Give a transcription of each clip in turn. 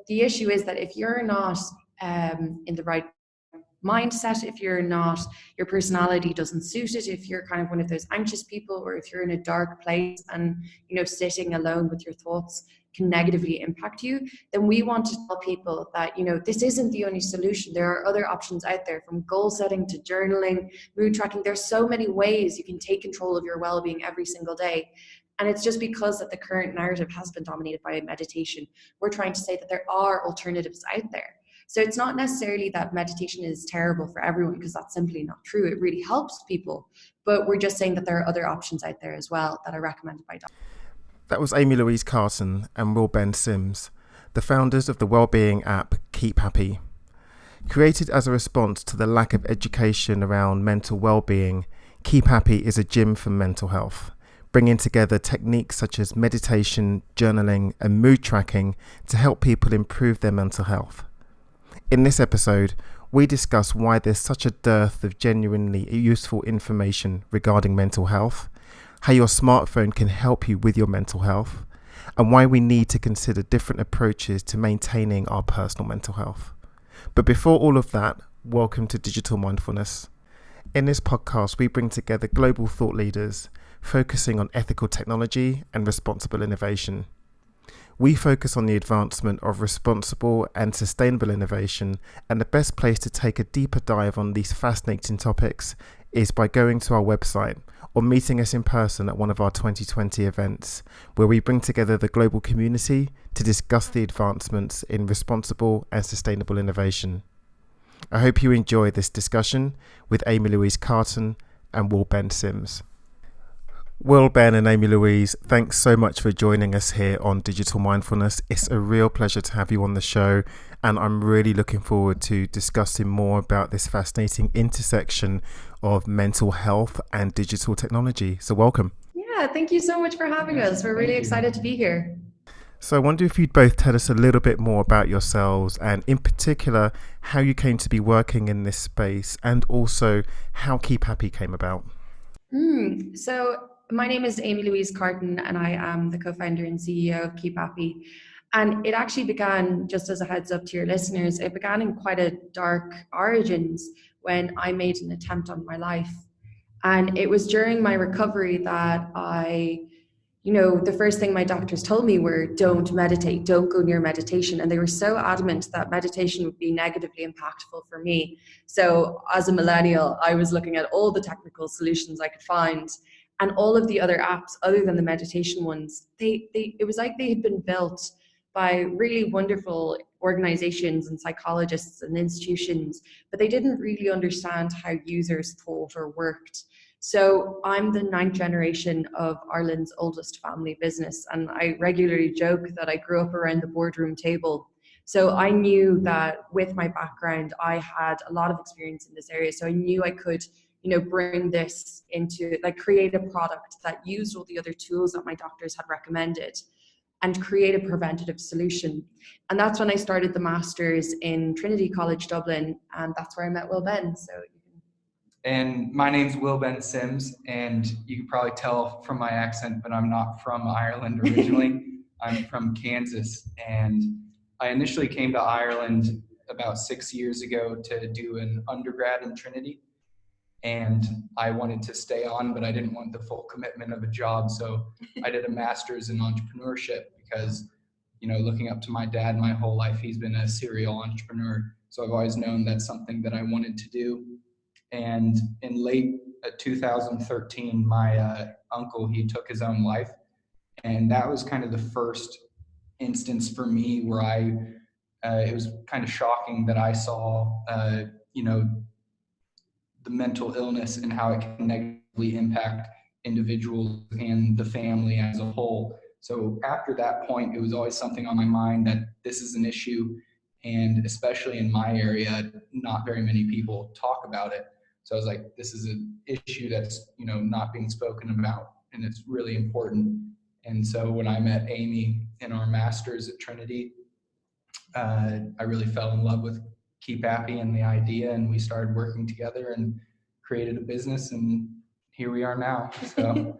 the issue is that if you're not in the right mindset, if you're not, your personality doesn't suit it, if you're kind of one of those anxious people, or if you're in a dark place and sitting alone with your thoughts can negatively impact you, then we want to tell people that this isn't the only solution. There are other options out there, from goal setting to journaling, mood tracking. There's so many ways you can take control of your well-being every single day. And it's just because that the current narrative has been dominated by meditation. We're trying to say that there are alternatives out there. So it's not necessarily that meditation is terrible for everyone, because that's simply not true. It really helps people. But we're just saying that there are other options out there as well that are recommended by doctors. That was Aimee-Louise Carton and Will Ben Sims, the founders of the wellbeing app KeepAppy. Created as a response to the lack of education around mental well-being, KeepAppy is a gym for mental health, bringing together techniques such as meditation, journaling, and mood tracking to help people improve their mental health. In this episode, we discuss why there's such a dearth of genuinely useful information regarding mental health, how your smartphone can help you with your mental health, and why we need to consider different approaches to maintaining our personal mental health. But before all of that, welcome to Digital Mindfulness. In this podcast, we bring together global thought leaders focusing on ethical technology and responsible innovation. We focus on the advancement of responsible and sustainable innovation, and the best place to take a deeper dive on these fascinating topics is by going to our website or meeting us in person at one of our 2020 events, where we bring together the global community to discuss the advancements in responsible and sustainable innovation. I hope you enjoy this discussion with Aimee-Louise Carton and Will Ben Sims. Will, Ben and Aimee-Louise, thanks so much for joining us here on Digital Mindfulness. It's a real pleasure to have you on the show, and I'm really looking forward to discussing more about this fascinating intersection of mental health and digital technology. So welcome. Yeah, thank you so much for having us. We're really excited to be here. So I wonder if you'd both tell us a little bit more about yourselves, and in particular, how you came to be working in this space, and also how KeepAppy came about. So my name is Aimee-Louise Carton, and I am the co-founder and CEO of KeepAppy. And it actually began, just as a heads up to your listeners, it began in quite a dark origins when I made an attempt on my life. And it was during my recovery that the first thing my doctors told me were, don't meditate, don't go near meditation. And they were so adamant that meditation would be negatively impactful for me. So as a millennial, I was looking at all the technical solutions I could find. And all of the other apps, other than the meditation ones, it was like they had been built by really wonderful organizations and psychologists and institutions, but they didn't really understand how users thought or worked. So I'm the 9th generation of Ireland's oldest family business, and I regularly joke that I grew up around the boardroom table. So I knew that with my background, I had a lot of experience in this area. So I knew I could bring this into, create a product that used all the other tools that my doctors had recommended and create a preventative solution. And that's when I started the master's in Trinity College Dublin, and that's where I met Will Ben. And my name's Will Ben Sims, and you can probably tell from my accent, but I'm not from Ireland originally. I'm from Kansas, and I initially came to Ireland about 6 years ago to do an undergrad in Trinity. And I wanted to stay on, but I didn't want the full commitment of a job. So I did a master's in entrepreneurship because, looking up to my dad my whole life, he's been a serial entrepreneur. So I've always known that's something that I wanted to do. And in late 2013, my uncle, he took his own life. And that was kind of the first instance for me where it was kind of shocking that I saw, the mental illness and how it can negatively impact individuals and the family as a whole. So after that point, it was always something on my mind that this is an issue, and especially in my area, not very many people talk about it. So I was like, this is an issue that's, not being spoken about, and it's really important. And so when I met Aimee in our master's at Trinity, I really fell in love with KeepAppy and the idea, and we started working together and created a business, and here we are now. So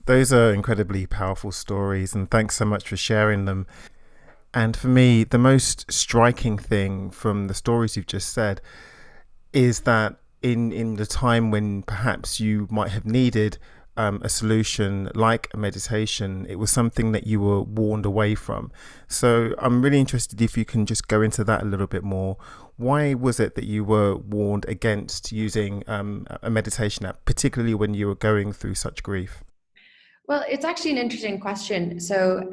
those are incredibly powerful stories, and thanks so much for sharing them. And for me, the most striking thing from the stories you've just said is that in the time when perhaps you might have needed a solution like a meditation, it was something that you were warned away from. So I'm really interested if you can just go into that a little bit more. Why was it that you were warned against using a meditation app, particularly when you were going through such grief? Well, it's actually an interesting question. So,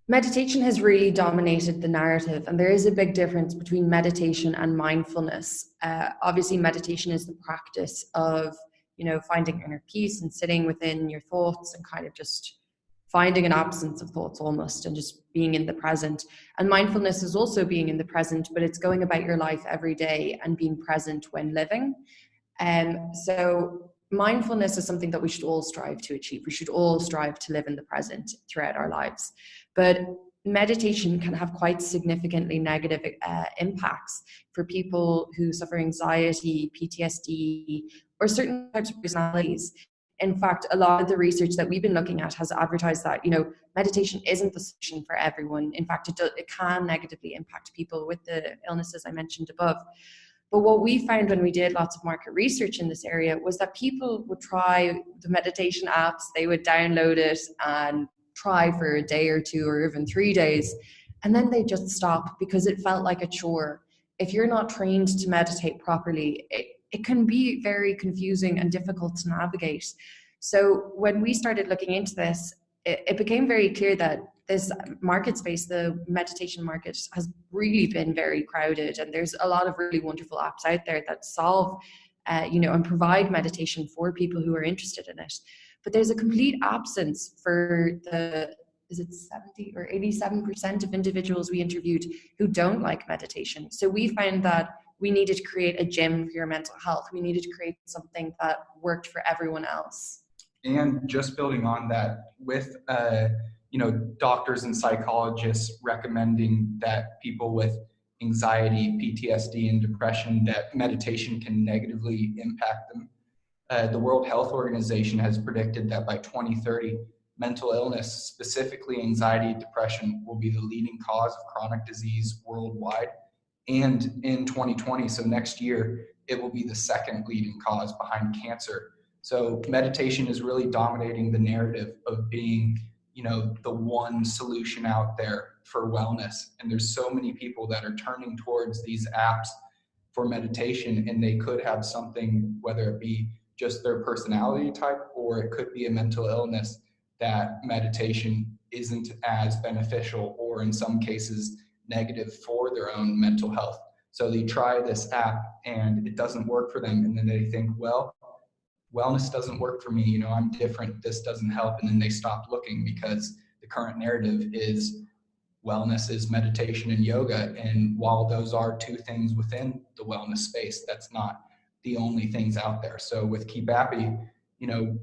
meditation has really dominated the narrative, and there is a big difference between meditation and mindfulness. Obviously, meditation is the practice of, finding inner peace and sitting within your thoughts and kind of just finding an absence of thoughts almost and just being in the present. And mindfulness is also being in the present, but it's going about your life every day and being present when living. So mindfulness is something that we should all strive to achieve. We should all strive to live in the present throughout our lives. But meditation can have quite significantly negative impacts for people who suffer anxiety, PTSD, or certain types of personalities. In fact, a lot of the research that we've been looking at has advertised that, meditation isn't the solution for everyone. In fact, it can negatively impact people with the illnesses I mentioned above. But what we found when we did lots of market research in this area was that people would try the meditation apps, they would download it and try for a day or two or even 3 days, and then they just stop because it felt like a chore. If you're not trained to meditate properly, it can be very confusing and difficult to navigate. So when we started looking into this, it became very clear that this market space, the meditation market, has really been very crowded, and there's a lot of really wonderful apps out there that solve, and provide meditation for people who are interested in it. But there's a complete absence for is it 70 or 87% of individuals we interviewed who don't like meditation. So we found that we needed to create a gym for your mental health. We needed to create something that worked for everyone else. And just building on that, with doctors and psychologists recommending that people with anxiety, PTSD, and depression, that meditation can negatively impact them. The World Health Organization has predicted that by 2030, mental illness, specifically anxiety and depression, will be the leading cause of chronic disease worldwide. And in 2020, so next year, it will be the second leading cause behind cancer. So meditation is really dominating the narrative of being, the one solution out there for wellness. And there's so many people that are turning towards these apps for meditation, and they could have something, whether it be just their personality type or it could be a mental illness, that meditation isn't as beneficial or in some cases negative for their own mental health. So they try this app and it doesn't work for them. And then they think, well, wellness doesn't work for me. I'm different. This doesn't help. And then they stop looking because the current narrative is wellness is meditation and yoga. And while those are two things within the wellness space, that's not the only things out there. So with KeepAppy,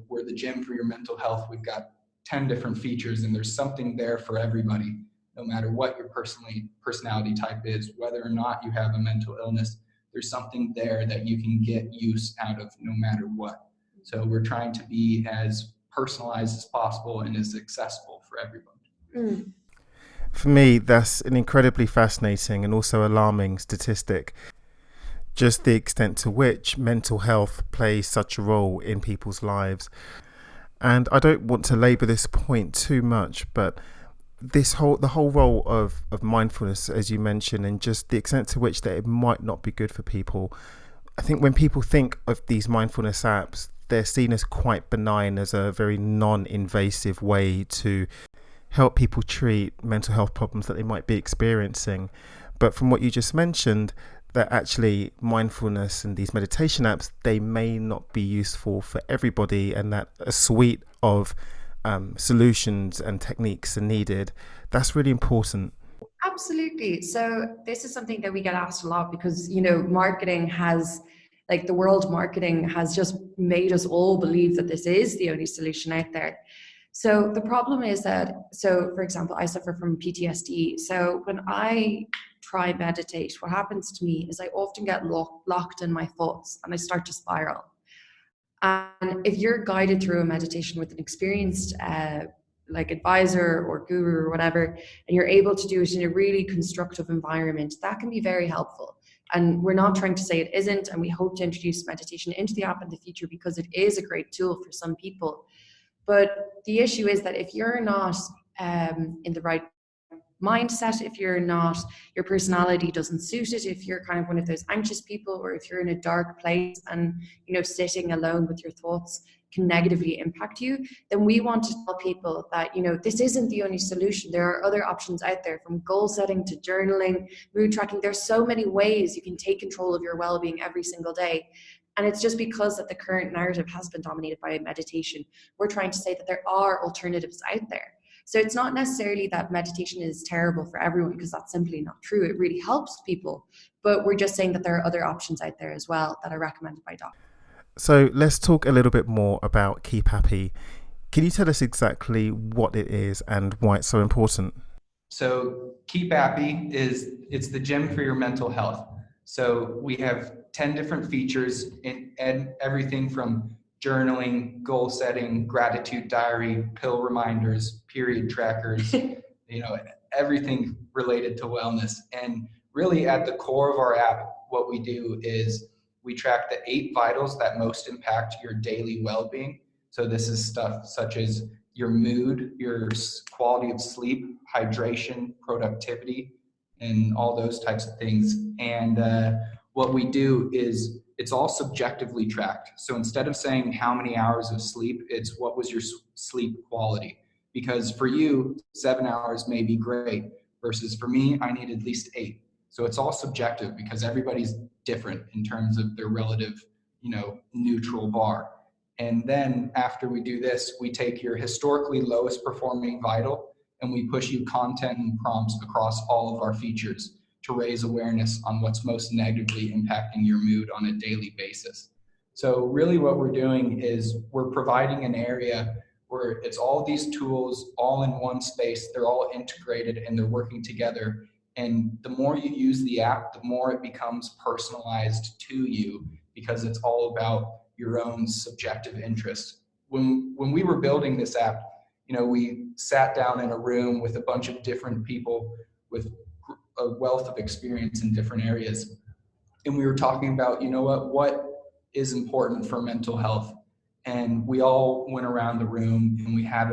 we're the gym for your mental health. We've got 10 different features, and there's something there for everybody, no matter what your personality type is, whether or not you have a mental illness, there's something there that you can get use out of no matter what. So we're trying to be as personalized as possible and as accessible for everyone. Mm. For me, that's an incredibly fascinating and also alarming statistic. Just the extent to which mental health plays such a role in people's lives. And I don't want to labour this point too much, but the whole role of mindfulness, as you mentioned, and just the extent to which that it might not be good for people. I think when people think of these mindfulness apps, they're seen as quite benign, as a very non-invasive way to help people treat mental health problems that they might be experiencing. But from what you just mentioned, that actually mindfulness and these meditation apps, they may not be useful for everybody, and that a suite of solutions and techniques are needed. That's really important. Absolutely. So this is something that we get asked a lot because, marketing has, the world marketing has just made us all believe that this is the only solution out there. So the problem is that, for example, I suffer from PTSD. So when I try meditate, what happens to me is I often get locked in my thoughts and I start to spiral. And if you're guided through a meditation with an experienced like advisor or guru or whatever, and you're able to do it in a really constructive environment, that can be very helpful. And we're not trying to say it isn't, and we hope to introduce meditation into the app in the future because it is a great tool for some people. But the issue is that if you're not in the right mindset, if you're not, your personality doesn't suit it, if you're kind of one of those anxious people, or if you're in a dark place and, you know, sitting alone with your thoughts can negatively impact you, then we want to tell people that, you know, this isn't the only solution. There are other options out there, from goal setting to journaling, mood tracking. There's so many ways you can take control of your well-being every single day. And it's just because that the current narrative has been dominated by meditation. We're trying to say that there are alternatives out there. So it's not necessarily that meditation is terrible for everyone, because that's simply not true. It really helps people. But we're just saying that there are other options out there as well that are recommended by doctors. So let's talk a little bit more about KeepAppy. Can you tell us exactly what it is and why it's so important? So KeepAppy it's the gym for your mental health. So we have 10 different features and everything from journaling, goal setting, gratitude diary, pill reminders, period trackers, you know, everything related to wellness. And really at the core of our app, what we do is we track the 8 vitals that most impact your daily well-being. So this is stuff such as your mood, your quality of sleep, hydration, productivity, and all those types of things. And what we do is it's all subjectively tracked. So instead of saying how many hours of sleep, it's what was your sleep quality. Because for you, 7 hours may be great, versus for me, I need at least 8. So it's all subjective because everybody's different in terms of their relative, you know, neutral bar. And then after we do this, we take your historically lowest performing vital and we push you content and prompts across all of our features to raise awareness on what's most negatively impacting your mood on a daily basis. So really what we're doing is we're providing an area where it's all these tools all in one space. They're all integrated and they're working together. And the more you use the app, the more it becomes personalized to you, because it's all about your own subjective interest. When we were building this app, you know, we sat down in a room with a bunch of different people with a wealth of experience in different areas. And we were talking about, you know what is important for mental health. And we all went around the room and we had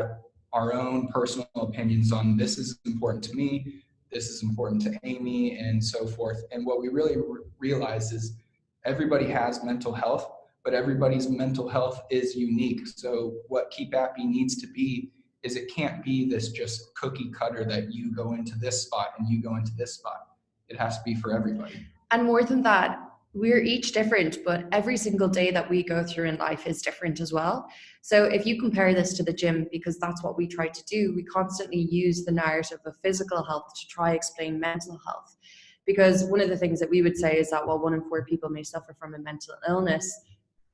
our own personal opinions on this is important to me, this is important to Amy, and so forth. And what we really realized is everybody has mental health, but everybody's mental health is unique. So what KeepAppy needs to be is it can't be this just cookie cutter that you go into this spot and you go into this spot. It has to be for everybody. And more than that, we're each different, but every single day that we go through in life is different as well. So if you compare this to the gym, because that's what we try to do, we constantly use the narrative of physical health to try explain mental health. Because one of the things that we would say is that while 1 in 4 people may suffer from a mental illness,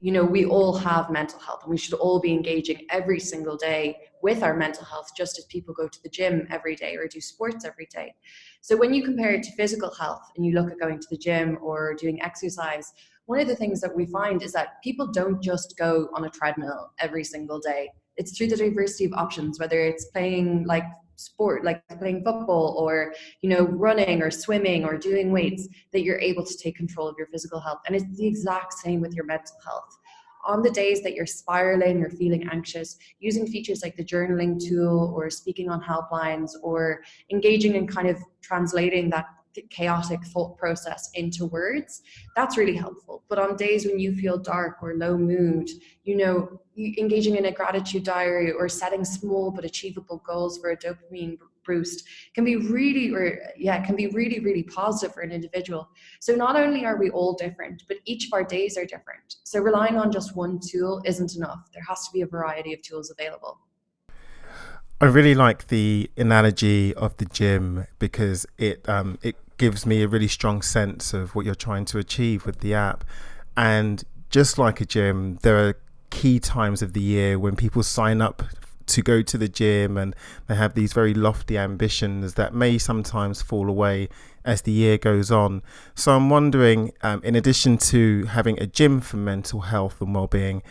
you know, we all have mental health and we should all be engaging every single day with our mental health, just as people go to the gym every day or do sports every day. So when you compare it to physical health and you look at going to the gym or doing exercise, one of the things that we find is that people don't just go on a treadmill every single day. It's through the diversity of options, whether it's playing like sport, like playing football, or, you know, running or swimming or doing weights, that you're able to take control of your physical health. And it's the exact same with your mental health. On the days that you're spiraling or feeling anxious, using features like the journaling tool or speaking on helplines or engaging in kind of translating that chaotic thought process into words, that's really helpful. But on days when you feel dark or low mood, you know, engaging in a gratitude diary or setting small but achievable goals for a dopamine boost can be really positive for an individual. So not only are we all different, but each of our days are different. So relying on just one tool isn't enough. There has to be a variety of tools available. I really like the analogy of the gym because it gives me a really strong sense of what you're trying to achieve with the app. And just like a gym, there are key times of the year when people sign up to go to the gym, and they have these very lofty ambitions that may sometimes fall away as the year goes on. So I'm wondering, in addition to having a gym for mental health and well-being,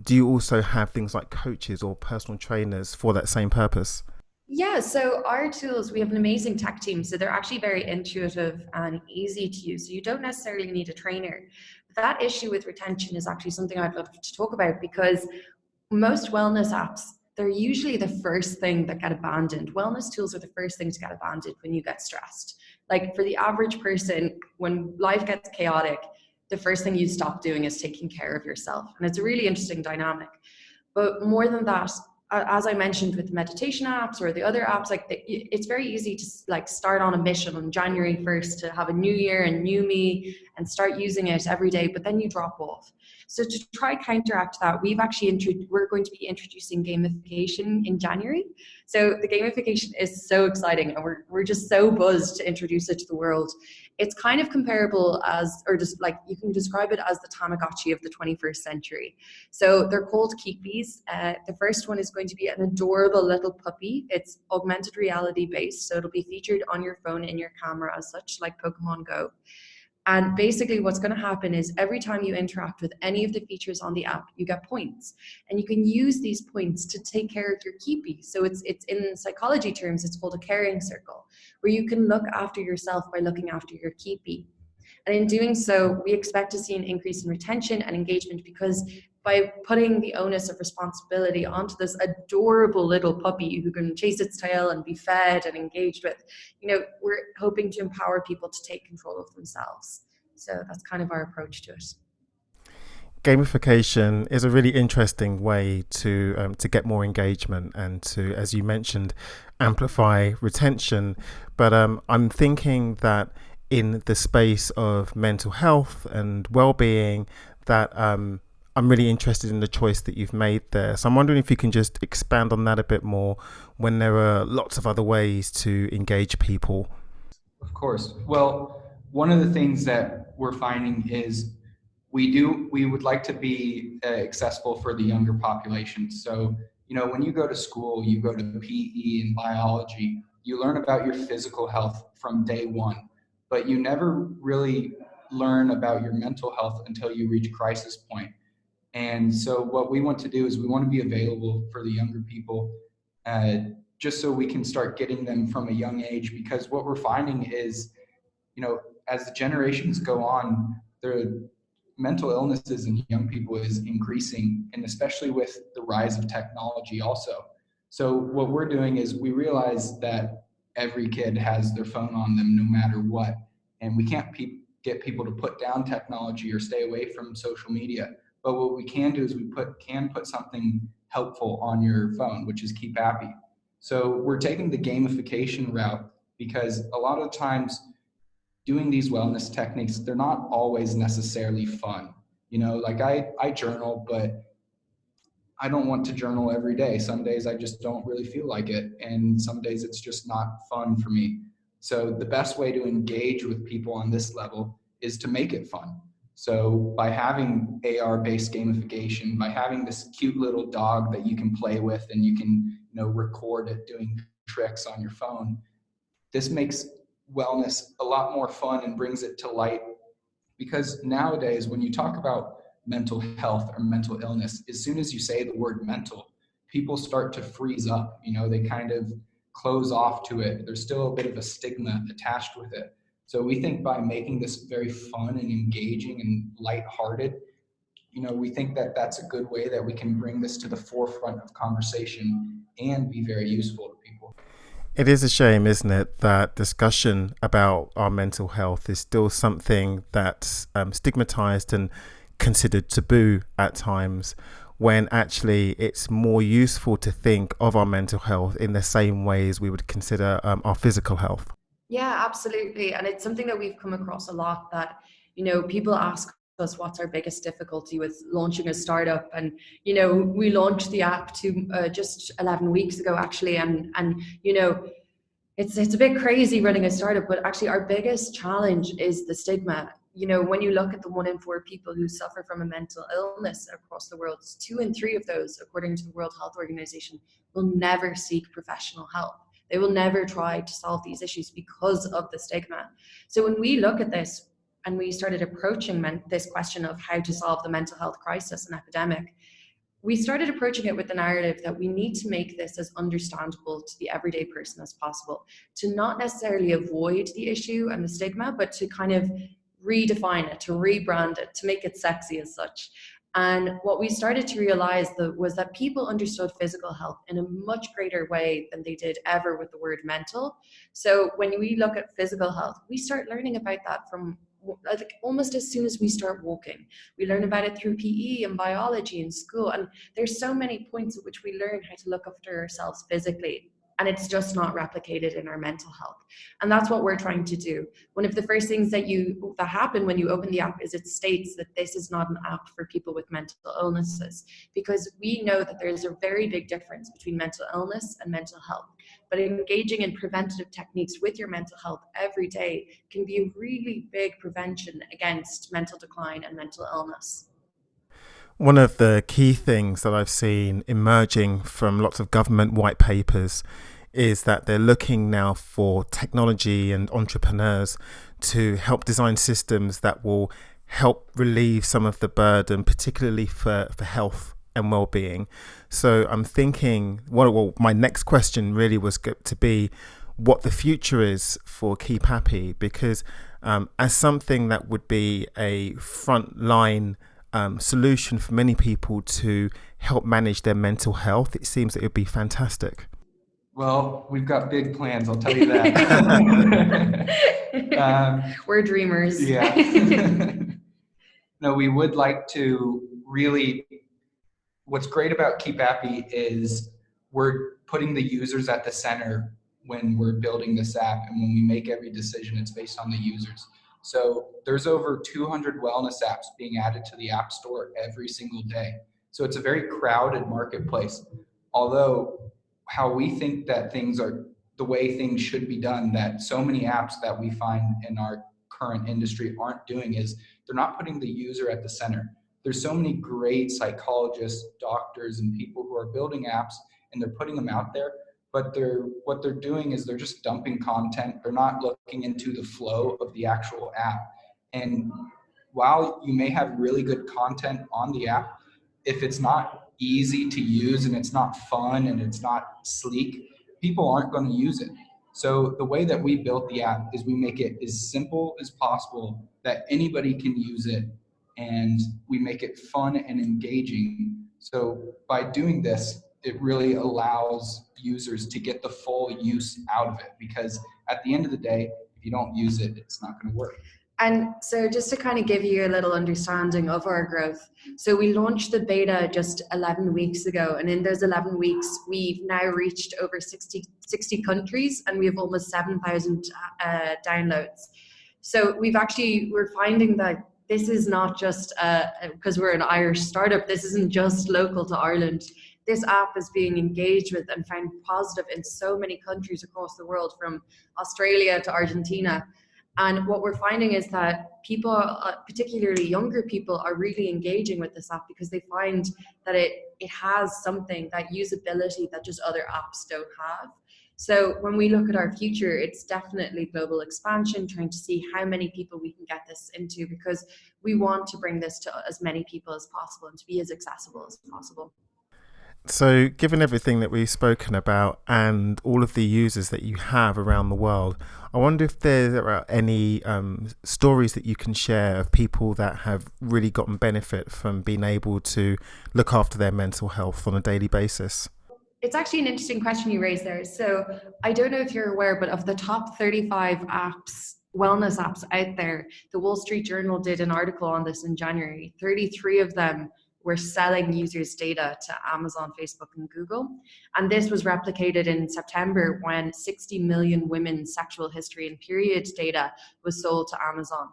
do you also have things like coaches or personal trainers for that same purpose? Yeah, so our tools, we have an amazing tech team. So they're actually very intuitive and easy to use. So you don't necessarily need a trainer. That issue with retention is actually something I'd love to talk about, because most wellness apps, they're usually the first thing that get abandoned. Wellness tools are the first thing to get abandoned when you get stressed. Like for the average person, when life gets chaotic, the first thing you stop doing is taking care of yourself. And it's a really interesting dynamic. But more than that, as I mentioned with meditation apps or the other apps, like it's very easy to like start on a mission on January 1st to have a new year and new me and start using it every day, but then you drop off. So to try counteract that, we're going to be introducing gamification in January. So the gamification is so exciting, and we're just so buzzed to introduce it to the world. It's kind of comparable as, or just like you can describe it as the Tamagotchi of the 21st century. So they're called Keepies. The first one is going to be an adorable little puppy. It's augmented reality based, so it'll be featured on your phone in your camera as such, like Pokemon Go. And basically what's going to happen is every time you interact with any of the features on the app, you get points. And you can use these points to take care of your keepie. So it's in psychology terms, it's called a caring circle, where you can look after yourself by looking after your keepie. And in doing so, we expect to see an increase in retention and engagement, because by putting the onus of responsibility onto this adorable little puppy who can chase its tail and be fed and engaged with, we're hoping to empower people to take control of themselves. So that's kind of our approach to it. Gamification is a really interesting way to get more engagement and to, as you mentioned, amplify retention. But I'm thinking that in the space of mental health and well-being, that I'm really interested in the choice that you've made there. So I'm wondering if you can just expand on that a bit more, when there are lots of other ways to engage people. Of course. Well, one of the things that we're finding is we would like to be accessible for the younger population. So, when you go to school, you go to PE and biology, you learn about your physical health from day one, but you never really learn about your mental health until you reach crisis point. And so what we want to do is we want to be available for the younger people, just so we can start getting them from a young age, because what we're finding is, as the generations go on, the mental illnesses in young people is increasing, and especially with the rise of technology also. So what we're doing is we realize that every kid has their phone on them no matter what, and we can't get people to put down technology or stay away from social media. But what we can do is we can put something helpful on your phone, which is KeepAppy. So we're taking the gamification route, because a lot of times doing these wellness techniques, they're not always necessarily fun. Like I journal, but I don't want to journal every day. Some days I just don't really feel like it. And some days it's just not fun for me. So the best way to engage with people on this level is to make it fun. So by having AR-based gamification, by having this cute little dog that you can play with and you can, record it doing tricks on your phone, this makes wellness a lot more fun and brings it to light. Because nowadays, when you talk about mental health or mental illness, as soon as you say the word mental, people start to freeze up. They kind of close off to it. There's still a bit of a stigma attached with it. So we think by making this very fun and engaging and lighthearted, we think that that's a good way that we can bring this to the forefront of conversation and be very useful to people. It is a shame, isn't it, that discussion about our mental health is still something that's stigmatized and considered taboo at times, when actually it's more useful to think of our mental health in the same ways we would consider our physical health. Yeah, absolutely. And it's something that we've come across a lot, that, people ask us what's our biggest difficulty with launching a startup. And, we launched the app just 11 weeks ago, actually. And it's a bit crazy running a startup, but actually our biggest challenge is the stigma. when you look at the 1 in 4 people who suffer from a mental illness across the world, 2 in 3 of those, according to the World Health Organization, will never seek professional help. They will never try to solve these issues because of the stigma. So when we look at this and we started approaching this question of how to solve the mental health crisis and epidemic, we started approaching it with the narrative that we need to make this as understandable to the everyday person as possible, to not necessarily avoid the issue and the stigma, but to kind of redefine it, to rebrand it, to make it sexy as such. And what we started to realize was that people understood physical health in a much greater way than they did ever with the word mental. So when we look at physical health, we start learning about that from almost as soon as we start walking. We learn about it through PE and biology in school. And there's so many points at which we learn how to look after ourselves physically. And it's just not replicated in our mental health. And that's what we're trying to do. One of the first things that happen when you open the app is it states that this is not an app for people with mental illnesses, because we know that there's a very big difference between mental illness and mental health. But engaging in preventative techniques with your mental health every day can be a really big prevention against mental decline and mental illness. One of the key things that I've seen emerging from lots of government white papers is that they're looking now for technology and entrepreneurs to help design systems that will help relieve some of the burden, particularly for health and well-being. So I'm thinking, well, my next question really was to be what the future is for KeepAppy, because as something that would be a frontline solution for many people to help manage their mental health, it seems that it would be fantastic. Well, we've got big plans, I'll tell you that. We're dreamers. Yeah. No, we would like to really, what's great about KeepAppy is we're putting the users at the center when we're building this app, and when we make every decision, it's based on the users. So there's over 200 wellness apps being added to the App Store every single day. So it's a very crowded marketplace. Although how we think that things are the way things should be done, that so many apps that we find in our current industry aren't doing, is they're not putting the user at the center. There's so many great psychologists, doctors, and people who are building apps, and they're putting them out there, but what they're doing is they're just dumping content. They're not looking into the flow of the actual app. And while you may have really good content on the app, if it's not easy to use and it's not fun and it's not sleek, people aren't going to use it. So the way that we built the app is we make it as simple as possible that anybody can use it, and we make it fun and engaging. So by doing this, it really allows users to get the full use out of it, because at the end of the day, if you don't use it, it's not going to work. And so just to kind of give you a little understanding of our growth, so we launched the beta just 11 weeks ago, and in those 11 weeks, we've now reached over 60 countries, and we have almost 7,000 downloads. So we're finding that this is not just, because we're an Irish startup, this isn't just local to Ireland. This app is being engaged with and found positive in so many countries across the world, from Australia to Argentina. And what we're finding is that people, particularly younger people, are really engaging with this app because they find that it has something, that usability that just other apps don't have. So when we look at our future, it's definitely global expansion, trying to see how many people we can get this into, because we want to bring this to as many people as possible and to be as accessible as possible. So given everything that we've spoken about and all of the users that you have around the world, I wonder if there are any stories that you can share of people that have really gotten benefit from being able to look after their mental health on a daily basis. It's actually an interesting question you raised there. So I don't know if you're aware, but of the top 35 apps, wellness apps out there, the Wall Street Journal did an article on this in January. 33 of them were selling users' data to Amazon, Facebook, and Google. And this was replicated in September when 60 million women's sexual history and period data was sold to Amazon.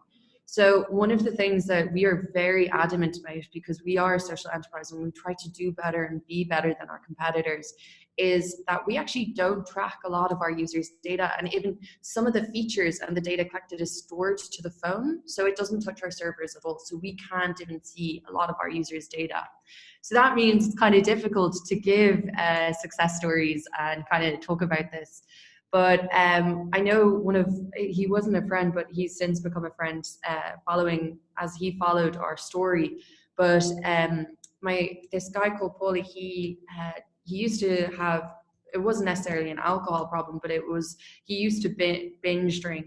So one of the things that we are very adamant about, because we are a social enterprise and we try to do better and be better than our competitors, is that we actually don't track a lot of our users' data, and even some of the features and the data collected is stored to the phone, so it doesn't touch our servers at all. So we can't even see a lot of our users' data. So that means it's kind of difficult to give success stories and kind of talk about this. But I know he wasn't a friend, but he's since become a friend following as he followed our story. But this guy called Paulie, he used to have, it wasn't necessarily an alcohol problem, but he used to binge drink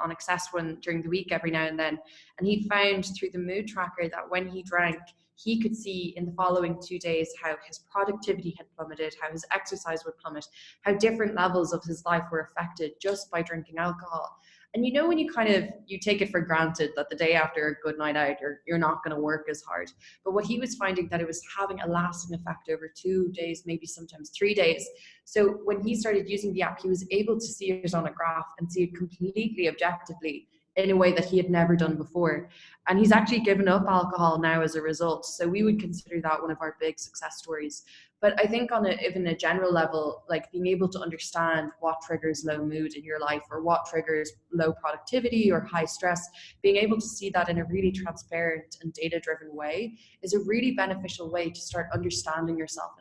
on excess during the week every now and then. And he found through the mood tracker that when he drank, he could see in the following 2 days how his productivity had plummeted, how his exercise would plummet, how different levels of his life were affected just by drinking alcohol. And you know, when you take it for granted that the day after a good night out, you're not going to work as hard. But what he was finding, that it was having a lasting effect over 2 days, maybe sometimes 3 days. So when he started using the app, he was able to see it on a graph and see it completely objectively in a way that he had never done before. And he's actually given up alcohol now as a result. So we would consider that one of our big success stories. But I think on even a general level, like being able to understand what triggers low mood in your life, or what triggers low productivity or high stress, being able to see that in a really transparent and data-driven way is a really beneficial way to start understanding yourself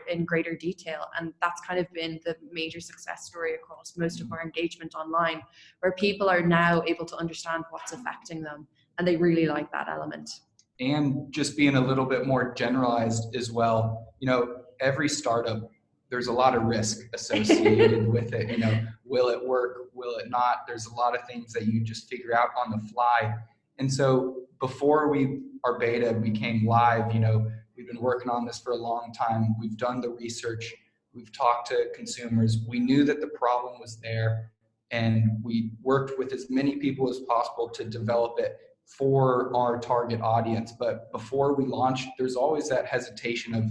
in greater detail. And that's kind of been the major success story across most of our engagement online, where people are now able to understand what's affecting them, and they really like that element. And just being a little bit more generalized as well, every startup, there's a lot of risk associated with it. Will it work? Will it not? There's a lot of things that you just figure out on the fly. And so before our beta became live, we've been working on this for a long time. We've done the research. We've talked to consumers. We knew that the problem was there, and we worked with as many people as possible to develop it for our target audience. But before we launched, there's always that hesitation of,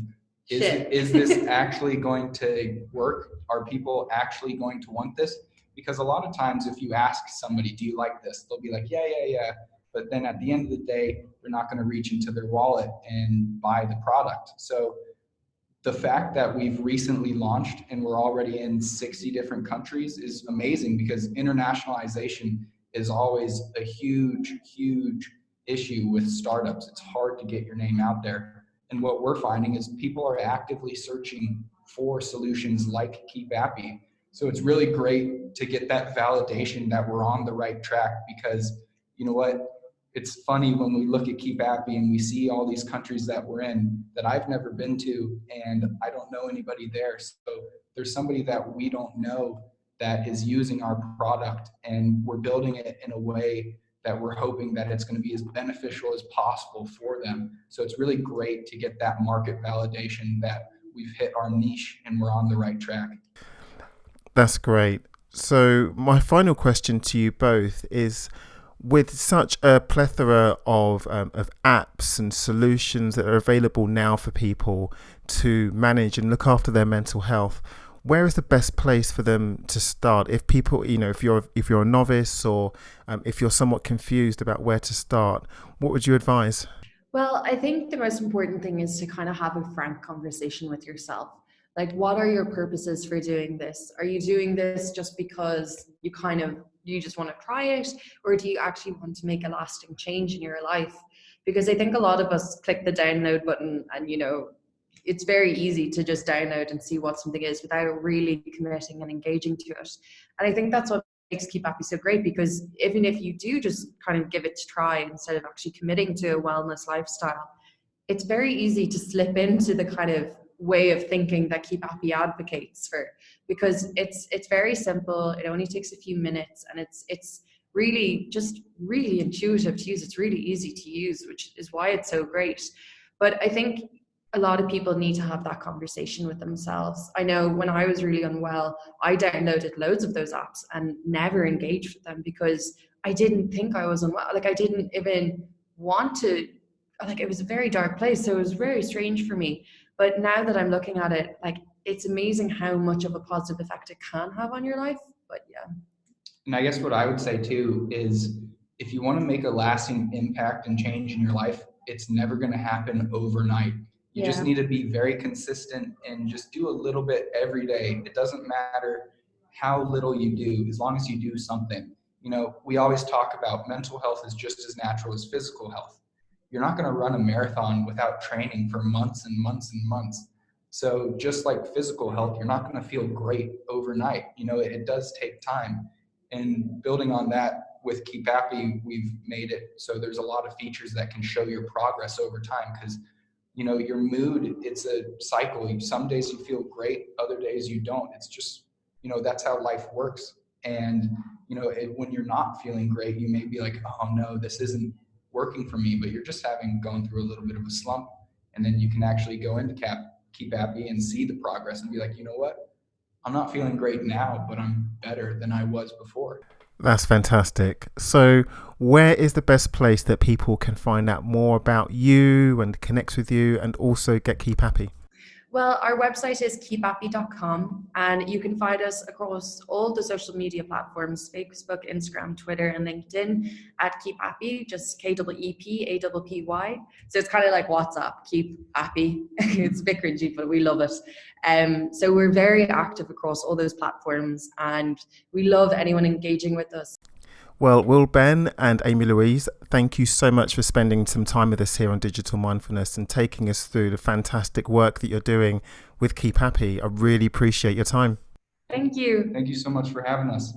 is this actually going to work? Are people actually going to want this? Because a lot of times if you ask somebody, do you like this? They'll be like, yeah. But then at the end of the day, they're not going to reach into their wallet and buy the product. So the fact that we've recently launched and we're already in 60 different countries is amazing, because internationalization is always a huge, huge issue with startups. It's hard to get your name out there. And what we're finding is people are actively searching for solutions like KeepAppy. So it's really great to get that validation that we're on the right track, because you know what? It's funny when we look at KeepAppy and we see all these countries that we're in that I've never been to, and I don't know anybody there. So there's somebody that we don't know that is using our product, and we're building it in a way that we're hoping that it's going to be as beneficial as possible for them. So it's really great to get that market validation that we've hit our niche and we're on the right track. That's great. So my final question to you both is, with such a plethora of apps and solutions that are available now for people to manage and look after their mental health, where is the best place for them to start? If people, if you're a novice, or if you're somewhat confused about where to start, what would you advise? Well, I think the most important thing is to kind of have a frank conversation with yourself. Like, what are your purposes for doing this? Are you doing this just because you just want to try it, or do you actually want to make a lasting change in your life? Because I think a lot of us click the download button and, it's very easy to just download and see what something is without really committing and engaging to it. And I think that's what makes KeepAppy so great, because even if you do just kind of give it a try instead of actually committing to a wellness lifestyle, it's very easy to slip into the kind of way of thinking that KeepAppy advocates for, because it's very simple. It only takes a few minutes, and it's really just really intuitive to use. It's really easy to use, which is why it's so great. But I think a lot of people need to have that conversation with themselves. I know when I was really unwell, I downloaded loads of those apps and never engaged with them because I didn't think I was unwell. Like, I didn't even want to, like, it was a very dark place. So it was very strange for me. But now that I'm looking at it, like, it's amazing how much of a positive effect it can have on your life. But yeah. And I guess what I would say too is, if you want to make a lasting impact and change in your life, it's never going to happen overnight. You just need to be very consistent and just do a little bit every day. It doesn't matter how little you do, as long as you do something. We always talk about mental health is just as natural as physical health. You're not going to run a marathon without training for months and months and months. So just like physical health, you're not going to feel great overnight. It does take time. And building on that with KeepAppy, we've made it so there's a lot of features that can show your progress over time, because your mood, it's a cycle. Some days you feel great, other days you don't. It's just, that's how life works. And, when you're not feeling great, you may be like, oh no, this isn't working for me, but you're just going through a little bit of a slump. And then you can actually go into KeepAppy and see the progress and be like, you know what? I'm not feeling great now, but I'm better than I was before. That's fantastic. So where is the best place that people can find out more about you and connect with you and also get KeepAppy? Well, our website is keepappy.com, and you can find us across all the social media platforms: Facebook, Instagram, Twitter, and LinkedIn at KeepAppy, just KeepAppy. So it's kind of like WhatsApp, KeepAppy. It's a bit cringy, but we love it. So we're very active across all those platforms, and we love anyone engaging with us. Well, Will Ben and Aimee-Louise, thank you so much for spending some time with us here on Digital Mindfulness and taking us through the fantastic work that you're doing with KeepAppy. I really appreciate your time. Thank you. Thank you so much for having us.